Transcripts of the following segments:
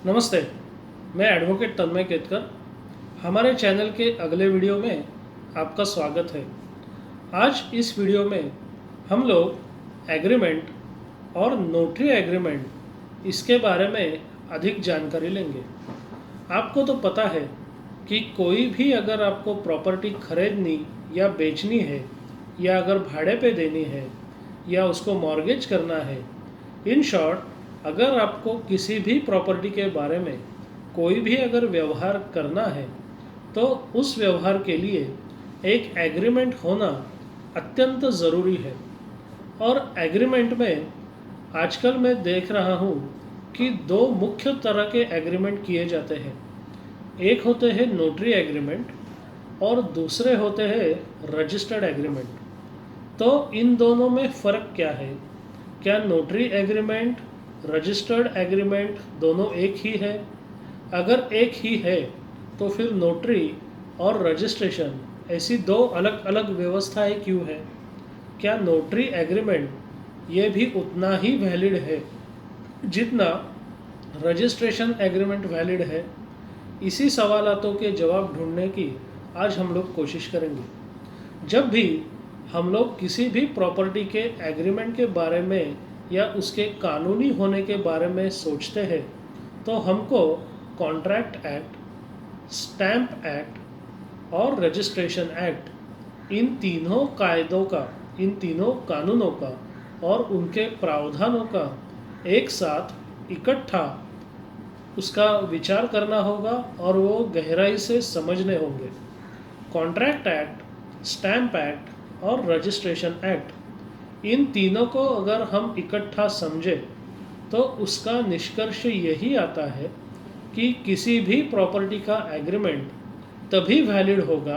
नमस्ते, मैं एडवोकेट तन्मय केतकर। हमारे चैनल के अगले वीडियो में आपका स्वागत है। आज इस वीडियो में हम लोग एग्रीमेंट और नोटरी एग्रीमेंट इसके बारे में अधिक जानकारी लेंगे। आपको तो पता है कि कोई भी अगर आपको प्रॉपर्टी खरीदनी या बेचनी है, या अगर भाड़े पे देनी है, या उसको मॉर्गेज करना है, इन शॉर्ट अगर आपको किसी भी प्रॉपर्टी के बारे में कोई भी अगर व्यवहार करना है तो उस व्यवहार के लिए एक एग्रीमेंट होना अत्यंत ज़रूरी है। और एग्रीमेंट में आजकल मैं देख रहा हूँ कि दो मुख्य तरह के एग्रीमेंट किए जाते हैं। एक होते हैं नोटरी एग्रीमेंट और दूसरे होते हैं रजिस्टर्ड एग्रीमेंट। तो इन दोनों में फ़र्क क्या है? क्या नोटरी एग्रीमेंट रजिस्टर्ड एग्रीमेंट दोनों एक ही है? अगर एक ही है तो फिर नोटरी और रजिस्ट्रेशन ऐसी दो अलग अलग व्यवस्थाएं क्यों है? क्या नोटरी एग्रीमेंट ये भी उतना ही वैलिड है जितना रजिस्ट्रेशन एग्रीमेंट वैलिड है? इसी सवालों के जवाब ढूंढने की आज हम लोग कोशिश करेंगे। जब भी हम लोग किसी भी प्रॉपर्टी के एग्रीमेंट के बारे में या उसके कानूनी होने के बारे में सोचते हैं तो हमको कॉन्ट्रैक्ट एक्ट, स्टैम्प एक्ट और रजिस्ट्रेशन एक्ट, इन तीनों कायदों का, इन तीनों कानूनों का और उनके प्रावधानों का एक साथ इकट्ठा उसका विचार करना होगा और वो गहराई से समझने होंगे। कॉन्ट्रैक्ट एक्ट, स्टैम्प एक्ट और रजिस्ट्रेशन एक्ट, इन तीनों को अगर हम इकट्ठा समझें तो उसका निष्कर्ष यही आता है कि किसी भी प्रॉपर्टी का एग्रीमेंट तभी वैलिड होगा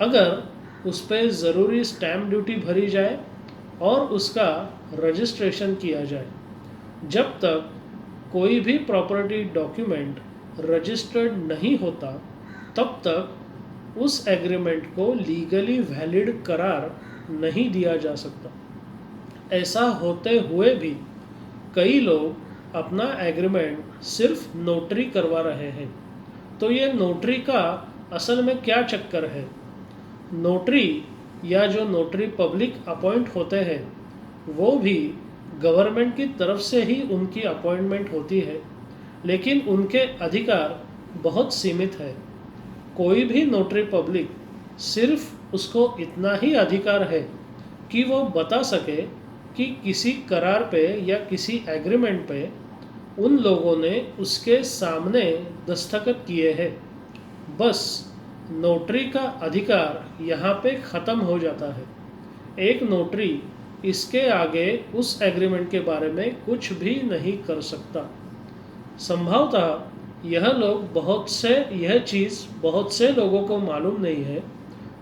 अगर उस पर ज़रूरी स्टैम्प ड्यूटी भरी जाए और उसका रजिस्ट्रेशन किया जाए। जब तक कोई भी प्रॉपर्टी डॉक्यूमेंट रजिस्टर्ड नहीं होता तब तक उस एग्रीमेंट को लीगली वैलिड करार नहीं दिया जा सकता। ऐसा होते हुए भी कई लोग अपना एग्रीमेंट सिर्फ नोटरी करवा रहे हैं। तो ये नोटरी का असल में क्या चक्कर है? नोटरी या जो नोटरी पब्लिक अपॉइंट होते हैं वो भी गवर्नमेंट की तरफ से ही उनकी अपॉइंटमेंट होती है, लेकिन उनके अधिकार बहुत सीमित है। कोई भी नोटरी पब्लिक सिर्फ उसको इतना ही अधिकार है कि वो बता सके कि किसी करार पे या किसी एग्रीमेंट पे उन लोगों ने उसके सामने दस्तखत किए हैं। बस नोटरी का अधिकार यहाँ पे ख़त्म हो जाता है। एक नोटरी इसके आगे उस एग्रीमेंट के बारे में कुछ भी नहीं कर सकता। संभवतः यह चीज़ बहुत से लोगों को मालूम नहीं है।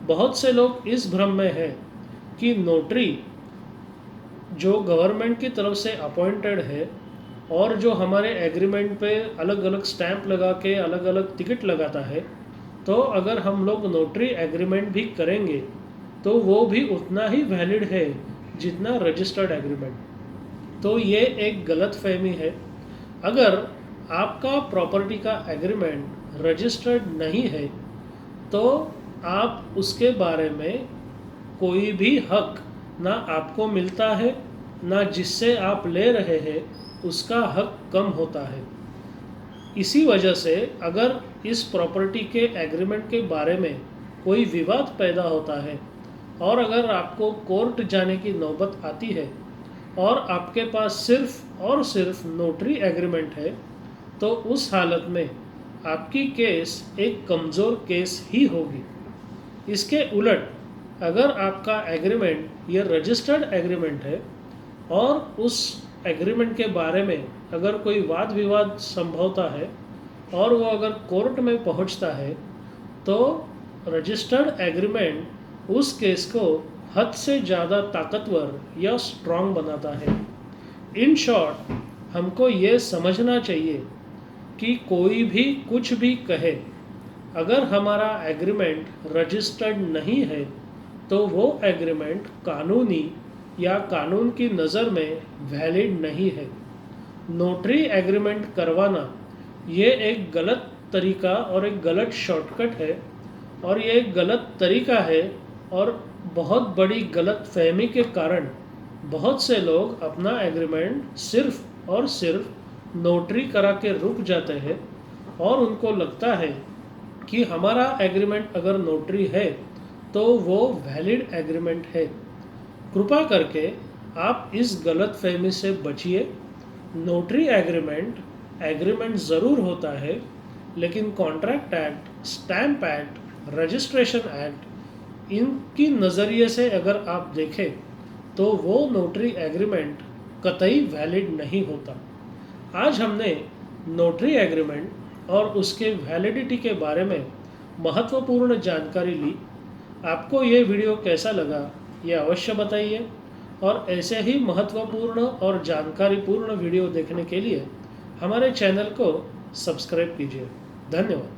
बहुत से लोग इस भ्रम में है कि नोटरी जो गवर्नमेंट की तरफ से अपॉइंटेड है और जो हमारे एग्रीमेंट पे अलग अलग स्टैंप लगा के अलग अलग टिकट लगाता है, तो अगर हम लोग नोटरी एग्रीमेंट भी करेंगे तो वो भी उतना ही वैलिड है जितना रजिस्टर्ड एग्रीमेंट। तो ये एक गलत फहमी है। अगर आपका प्रॉपर्टी का एग्रीमेंट रजिस्टर्ड नहीं है तो आप उसके बारे में कोई भी हक ना आपको मिलता है, ना जिससे आप ले रहे हैं उसका हक कम होता है। इसी वजह से अगर इस प्रॉपर्टी के एग्रीमेंट के बारे में कोई विवाद पैदा होता है और अगर आपको कोर्ट जाने की नौबत आती है और आपके पास सिर्फ और सिर्फ नोटरी एग्रीमेंट है, तो उस हालत में आपकी केस एक कमज़ोर केस ही होगी। इसके उलट अगर आपका एग्रीमेंट या रजिस्टर्ड एग्रीमेंट है और उस एग्रीमेंट के बारे में अगर कोई वाद विवाद संभवता है और वो अगर कोर्ट में पहुंचता है, तो रजिस्टर्ड एग्रीमेंट उस केस को हद से ज़्यादा ताकतवर या स्ट्रॉन्ग बनाता है। इन शॉर्ट, हमको ये समझना चाहिए कि कोई भी कुछ भी कहे, अगर हमारा एग्रीमेंट रजिस्टर्ड नहीं है तो वो एग्रीमेंट कानूनी या कानून की नज़र में वैलिड नहीं है। नोटरी एग्रीमेंट करवाना ये एक गलत तरीका और एक गलत शॉर्टकट है, और ये एक गलत तरीका है, और बहुत बड़ी गलत फहमी के कारण बहुत से लोग अपना एग्रीमेंट सिर्फ और सिर्फ नोटरी करा के रुक जाते हैं, और उनको लगता है कि हमारा एग्रीमेंट अगर नोटरी है तो वो वैलिड एग्रीमेंट है। कृपा करके आप इस गलत फहमी से बचिए। नोटरी एग्रीमेंट एग्रीमेंट ज़रूर होता है, लेकिन contract act, stamp act, registration act, इनकी नज़रिए से अगर आप देखें तो वो नोटरी एग्रीमेंट कतई वैलिड नहीं होता। आज हमने नोटरी एग्रीमेंट और उसके वैलिडिटी के बारे में महत्वपूर्ण जानकारी ली। आपको ये वीडियो कैसा लगा ये अवश्य बताइए, और ऐसे ही महत्वपूर्ण और जानकारीपूर्ण वीडियो देखने के लिए हमारे चैनल को सब्सक्राइब कीजिए। धन्यवाद।